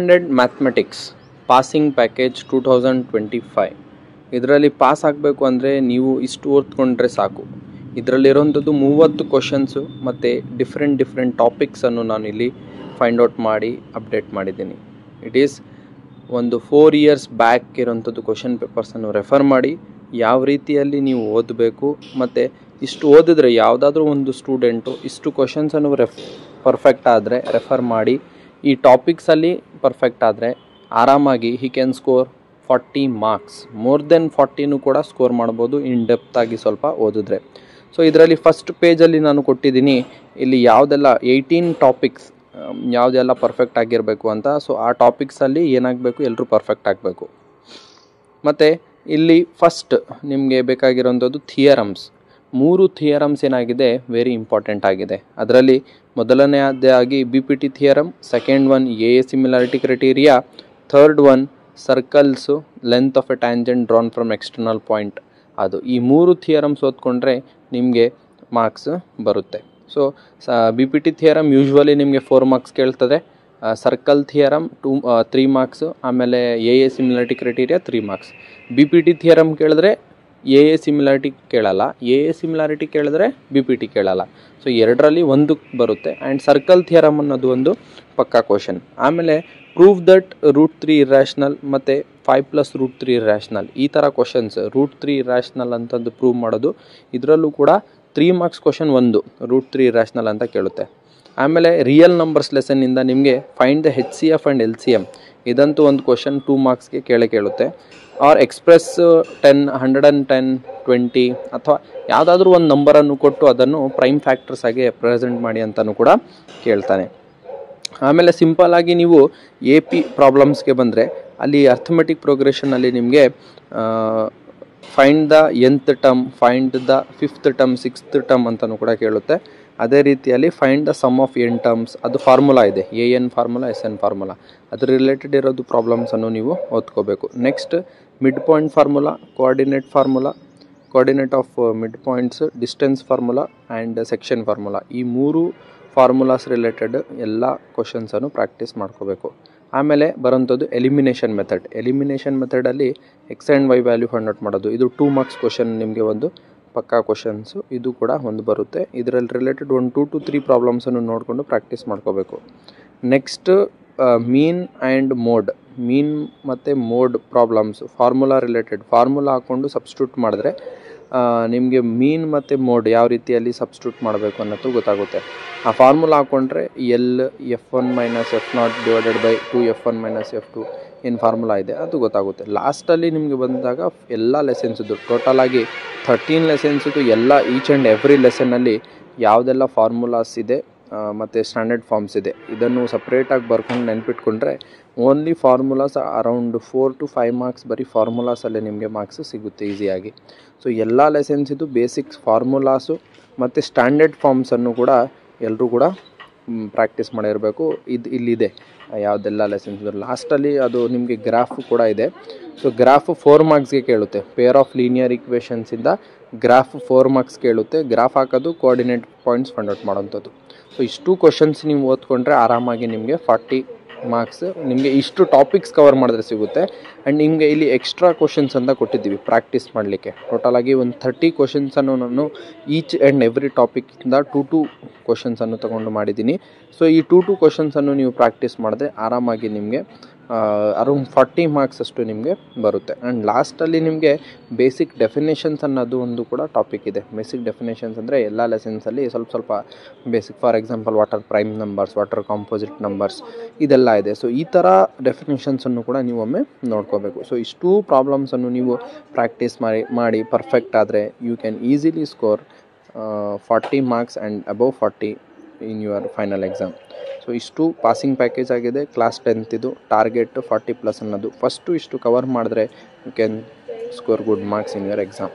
Standard mathematics passing package 2025 ಇದರಲ್ಲಿ pass ಆಗಬೇಕು ಅಂದರೆ ನೀವು ಇಷ್ಟು ಓದ್ಕೊಂಡ್ರೆ ಸಾಕು. ಇದರಲ್ಲಿರೋಂಥದ್ದು 30 ಕ್ವಶನ್ಸು ಮತ್ತು ಡಿಫ್ರೆಂಟ್ ಟಾಪಿಕ್ಸನ್ನು ನಾನು ಇಲ್ಲಿ ಫೈಂಡ್ ಔಟ್ ಮಾಡಿ ಅಪ್ಡೇಟ್ ಮಾಡಿದ್ದೀನಿ. ಇಟ್ ಈಸ್ ಒಂದು 4 ಇಯರ್ಸ್ ಬ್ಯಾಕ್ ಇರೋಂಥದ್ದು ಕ್ವಶನ್ ಪೇಪರ್ಸನ್ನು ರೆಫರ್ ಮಾಡಿ ಯಾವ ರೀತಿಯಲ್ಲಿ ನೀವು ಓದಬೇಕು, ಮತ್ತು ಇಷ್ಟು ಓದಿದ್ರೆ ಯಾವುದಾದ್ರೂ ಒಂದು ಸ್ಟೂಡೆಂಟು ಇಷ್ಟು ಕ್ವಶನ್ಸನ್ನು ಪರ್ಫೆಕ್ಟ್ ಆದರೆ ರೆಫರ್ ಮಾಡಿ ಈ ಟಾಪಿಕ್ಸಲ್ಲಿ ಪರ್ಫೆಕ್ಟ್ ಆದರೆ ಆರಾಮಾಗಿ he can score 40 marks, more than 40ನೂ ಕೂಡ ಸ್ಕೋರ್ ಮಾಡ್ಬೋದು ಇನ್ ಡೆಪ್ತಾಗಿ ಸ್ವಲ್ಪ ಓದಿದ್ರೆ. ಸೊ ಇದರಲ್ಲಿ ಫಸ್ಟ್ ಪೇಜಲ್ಲಿ ನಾನು ಕೊಟ್ಟಿದ್ದೀನಿ ಇಲ್ಲಿ ಯಾವುದೆಲ್ಲ 18 ಟಾಪಿಕ್ಸ್ ಯಾವುದೆಲ್ಲ ಪರ್ಫೆಕ್ಟ್ ಆಗಿರಬೇಕು ಅಂತ. ಸೊ ಆ ಟಾಪಿಕ್ಸಲ್ಲಿ ಏನಾಗಬೇಕು, ಎಲ್ಲರೂ ಪರ್ಫೆಕ್ಟ್ ಆಗಬೇಕು. ಮತ್ತು ಇಲ್ಲಿ ಫಸ್ಟ್ ನಿಮಗೆ ಬೇಕಾಗಿರೋಂಥದ್ದು ಥಿಯರಮ್ಸ್. 3 ಥಿಯರಮ್ಸ್ ಏನಾಗಿದೆ ವೆರಿ ಇಂಪಾರ್ಟೆಂಟ್ ಆಗಿದೆ. ಅದರಲ್ಲಿ ಮೊದಲನೆಯದಾಗಿ BPT theorem, second one AA similarity criteria, third one circles length of A tangent drawn from external point. ಅದು ಈ 3 ಥಿಯರಮ್ಸ್ ಓದ್ಕೊಂಡ್ರೆ ನಿಮಗೆ ಮಾರ್ಕ್ಸ್ ಬರುತ್ತೆ. ಸೊ BPT ಥಿಯರಮ್ ಯೂಶ್ವಲಿ ನಿಮಗೆ 4 ಮಾರ್ಕ್ಸ್ ಕೇಳ್ತದೆ, ಸರ್ಕಲ್ ಥಿಯರಮ್ 3 ಮಾರ್ಕ್ಸು, ಆಮೇಲೆ AA similarity criteria 3 marks. BPT theorem ಕೇಳಿದ್ರೆ AA similarity ಕೇಳಲ್ಲ, AA similarity ಕೇಳಿದ್ರೆ BPT ಕೇಳಲ್ಲ. ಸೊ ಎರಡರಲ್ಲಿ ಒಂದು ಬರುತ್ತೆ. ಆ್ಯಂಡ್ ಸರ್ಕಲ್ ಥಿಯರಮ್ ಅನ್ನೋದು ಒಂದು ಪಕ್ಕಾ ಕ್ವಶನ್. ಆಮೇಲೆ ಪ್ರೂವ್ ದಟ್ √3 ಇರ್ಯಾಷನಲ್ ಮತ್ತು 5+√3 ಇರ್ಯಾಷನಲ್, ಈ ಥರ ಕ್ವಶನ್ಸ್. √3 ಇರ್ಯಾಷನಲ್ ಅಂತಂದು ಪ್ರೂವ್ ಮಾಡೋದು, ಇದರಲ್ಲೂ ಕೂಡ 3 ಮಾರ್ಕ್ಸ್ ಕ್ವಶನ್ ಒಂದು √3 ಇರ್ಯಾಷನಲ್ ಅಂತ ಕೇಳುತ್ತೆ. ಆಮೇಲೆ ರಿಯಲ್ ನಂಬರ್ಸ್ ಲೆಸನ್ನಿಂದ ನಿಮಗೆ find the HCF and LCM, ಇದಂತೂ ಒಂದು ಕ್ವಶನ್ 2 ಮಾರ್ಕ್ಸ್ಗೆ ಕೇಳುತ್ತೆ. ಆರ್ ಎಕ್ಸ್ಪ್ರೆಸ್ 10, 110, 20 ಅಥವಾ ಯಾವುದಾದ್ರೂ ಒಂದು ನಂಬರನ್ನು ಕೊಟ್ಟು ಅದನ್ನು ಪ್ರೈಮ್ ಫ್ಯಾಕ್ಟರ್ಸ್ ಆಗಿ ಪ್ರೆಸೆಂಟ್ ಮಾಡಿ ಅಂತಲೂ ಕೂಡ ಕೇಳ್ತಾನೆ. ಆಮೇಲೆ ಸಿಂಪಲ್ಲಾಗಿ ನೀವು AP ಪ್ರಾಬ್ಲಮ್ಸ್ಗೆ ಬಂದರೆ ಅಲ್ಲಿ ಅರ್ಥಮೆಟಿಕ್ ಪ್ರೋಗ್ರೆಷನಲ್ಲಿ ನಿಮಗೆ find the nth term, find the 5th term, 6th term ಅಂತಲೂ ಕೂಡ ಕೇಳುತ್ತೆ. ಅದೇ ರೀತಿಯಲ್ಲಿ find the sum of n terms, ಅದು ಫಾರ್ಮುಲಾ ಇದೆ, AN ಫಾರ್ಮುಲಾ, SN ಫಾರ್ಮುಲಾ, ಅದ್ರ ರಿಲೇಟೆಡ್ ಇರೋದು ಪ್ರಾಬ್ಲಮ್ಸನ್ನು ನೀವು ಓದ್ಕೋಬೇಕು. Next mid point formula, coordinate of mid points, distance formula and section formula, ಈ 3 ಫಾರ್ಮುಲಾಸ್ ರಿಲೇಟೆಡ್ ಎಲ್ಲ ಕ್ವಶನ್ಸನ್ನು ಪ್ರಾಕ್ಟೀಸ್ ಮಾಡ್ಕೋಬೇಕು. ಆಮೇಲೆ ಬರೋಂಥದ್ದು ಎಲಿಮಿನೇಷನ್ ಮೆಥಡಲ್ಲಿ X ಆ್ಯಂಡ್ Y ವ್ಯಾಲ್ಯೂ ಫೈಂಡ್ ಔಟ್ ಮಾಡೋದು. ಇದು 2 ಮಾರ್ಕ್ಸ್ ಕ್ವಶನ್, ನಿಮಗೆ ಒಂದು ಪಕ್ಕಾ ಕ್ವಶನ್ಸು, ಇದು ಕೂಡ ಒಂದು ಬರುತ್ತೆ. ಇದರಲ್ಲಿ ರಿಲೇಟೆಡ್ ಒಂದು 2 to 3 ಪ್ರಾಬ್ಲಮ್ಸನ್ನು ನೋಡಿಕೊಂಡು ಪ್ರಾಕ್ಟೀಸ್ ಮಾಡ್ಕೋಬೇಕು. ನೆಕ್ಸ್ಟ್ ಮೀನ್ ಆ್ಯಂಡ್ ಮೀನ್ ಮತ್ತು mode problems, formula related. Formula ಹಾಕ್ಕೊಂಡು ಸಬ್ಸ್ಟಿಟ್ಯೂಟ್ ಮಾಡಿದ್ರೆ ನಿಮಗೆ ಮೀನ್ ಮತ್ತು ಮೋಡ್ ಯಾವ ರೀತಿಯಲ್ಲಿ ಸಬ್ಸ್ಟಿಟ್ಯೂಟ್ ಮಾಡಬೇಕು ಅನ್ನೋದು ಗೊತ್ತಾಗುತ್ತೆ. ಆ ಫಾರ್ಮುಲಾ ಹಾಕ್ಕೊಂಡ್ರೆ F1 - F0 / 2F1 - F2 ಏನು ಫಾರ್ಮುಲಾ ಇದೆ ಅದು ಗೊತ್ತಾಗುತ್ತೆ. ಲಾಸ್ಟಲ್ಲಿ ನಿಮಗೆ ಬಂದಾಗ ಎಲ್ಲ ಲೆಸನ್ಸಿದ್ದು ಟೋಟಲಾಗಿ 13 ಲೆಸನ್ಸಿದ್ದು ಎಲ್ಲ ಈಚ್ ಆ್ಯಂಡ್ ಎವ್ರಿ ಲೆಸನ್ನಲ್ಲಿ ಯಾವುದೆಲ್ಲ ಫಾರ್ಮುಲಾಸ್ ಇದೆ ಮತ್ತು ಸ್ಟ್ಯಾಂಡರ್ಡ್ ಫಾರ್ಮ್ಸ್ ಇದೆ, ಇದನ್ನು ಸಪ್ರೇಟಾಗಿ ಬರ್ಕೊಂಡು ನೆನ್ಪಿಟ್ಕೊಂಡ್ರೆ only formulas around 4 to 5 marks ಬರೀ ಫಾರ್ಮುಲಾಸಲ್ಲೇ ನಿಮಗೆ ಮಾರ್ಕ್ಸ್ ಸಿಗುತ್ತೆ ಈಸಿಯಾಗಿ. ಸೊ ಎಲ್ಲ ಲೆಸನ್ಸಿದ್ದು ಬೇಸಿಕ್ಸ್ ಫಾರ್ಮುಲಾಸು ಮತ್ತು ಸ್ಟ್ಯಾಂಡರ್ಡ್ ಫಾರ್ಮ್ಸನ್ನು ಕೂಡ ಎಲ್ಲರೂ ಕೂಡ ಪ್ರಾಕ್ಟೀಸ್ ಮಾಡಿರಬೇಕು. ಇಲ್ಲಿದೆ ಯಾವುದೆಲ್ಲ ಲೆಸನ್ಸ್. ಲಾಸ್ಟಲ್ಲಿ ಅದು ನಿಮಗೆ ಗ್ರಾಫ್ ಕೂಡ ಇದೆ. ಸೊ ಗ್ರಾಫ್ 4 ಮಾರ್ಕ್ಸ್ಗೆ ಕೇಳುತ್ತೆ. ಪೇರ್ ಆಫ್ ಲೀನಿಯರ್ ಈಕ್ವೇಷನ್ಸಿಂದ ಗ್ರಾಫ್ 4 ಮಾರ್ಕ್ಸ್ ಕೇಳುತ್ತೆ. ಗ್ರಾಫ್ ಹಾಕೋದು, ಕೋಆರ್ಡಿನೇಟ್ ಪಾಯಿಂಟ್ಸ್ ಫೈಂಡ್ ಔಟ್ ಮಾಡೋಂಥದ್ದು. ಸೊ ಇಷ್ಟು ಕ್ವಶನ್ಸ್ ನೀವು ಓದ್ಕೊಂಡ್ರೆ ಆರಾಮಾಗಿ ನಿಮಗೆ 40 ಮಾರ್ಕ್ಸ್ ನಿಮಗೆ ಇಷ್ಟು ಟಾಪಿಕ್ಸ್ ಕವರ್ ಮಾಡಿದ್ರೆ ಸಿಗುತ್ತೆ. ಆ್ಯಂಡ್ ನಿಮಗೆ ಇಲ್ಲಿ ಎಕ್ಸ್ಟ್ರಾ ಕ್ವಶನ್ಸ್ ಅಂತ ಕೊಟ್ಟಿದ್ದೀವಿ ಪ್ರಾಕ್ಟೀಸ್ ಮಾಡಲಿಕ್ಕೆ. ಟೋಟಲಾಗಿ ಒಂದು 30 ಕ್ವಶನ್ಸನ್ನು ನಾನು ಈಚ್ ಆ್ಯಂಡ್ ಎವ್ರಿ ಟಾಪಿಕ್ಕಿಂದ 2 ಕ್ವಶನ್ಸನ್ನು ತೊಗೊಂಡು ಮಾಡಿದ್ದೀನಿ. ಸೊ ಈ 2 ಕ್ವಶನ್ಸನ್ನು ನೀವು ಪ್ರಾಕ್ಟೀಸ್ ಮಾಡಿದ್ರೆ ಆರಾಮಾಗಿ ನಿಮಗೆ ಅರೌಂಡ್ 40 ಮಾರ್ಕ್ಸ್ ಅಷ್ಟು ನಿಮಗೆ ಬರುತ್ತೆ. ಆ್ಯಂಡ್ ಲಾಸ್ಟಲ್ಲಿ ನಿಮಗೆ ಬೇಸಿಕ್ ಡೆಫಿನೇಷನ್ಸ್ ಅನ್ನೋದು ಒಂದು ಕೂಡ ಟಾಪಿಕ್ ಇದೆ. ಬೇಸಿಕ್ ಡೆಫಿನೇಷನ್ಸ್ ಅಂದರೆ ಎಲ್ಲ ಲೆಸನ್ಸಲ್ಲಿ ಸ್ವಲ್ಪ basic. For example water prime numbers, water composite numbers, ಇದೆಲ್ಲ ಇದೆ. ಸೊ ಈ ಥರ ಡೆಫಿನೇಷನ್ಸನ್ನು ಕೂಡ ನೀವು ಒಮ್ಮೆ ನೋಡ್ಕೋಬೇಕು. ಸೊ ಇಷ್ಟೂ ಪ್ರಾಬ್ಲಮ್ಸನ್ನು ನೀವು ಪ್ರಾಕ್ಟೀಸ್ ಮಾಡಿ ಪರ್ಫೆಕ್ಟ್ ಆದರೆ you can easily score 40 marks and above 40 in your final exam. So ಇಷ್ಟು ಪಾಸಿಂಗ್ ಪ್ಯಾಕೇಜ್ ಆಗಿದೆ. ಕ್ಲಾಸ್ 10th ಇದು ಟಾರ್ಗೆಟ್ 40+ ಅನ್ನೋದು. ಫಸ್ಟು ಇಷ್ಟು ಕವರ್ ಮಾಡಿದ್ರೆ you can score good marks in your exam.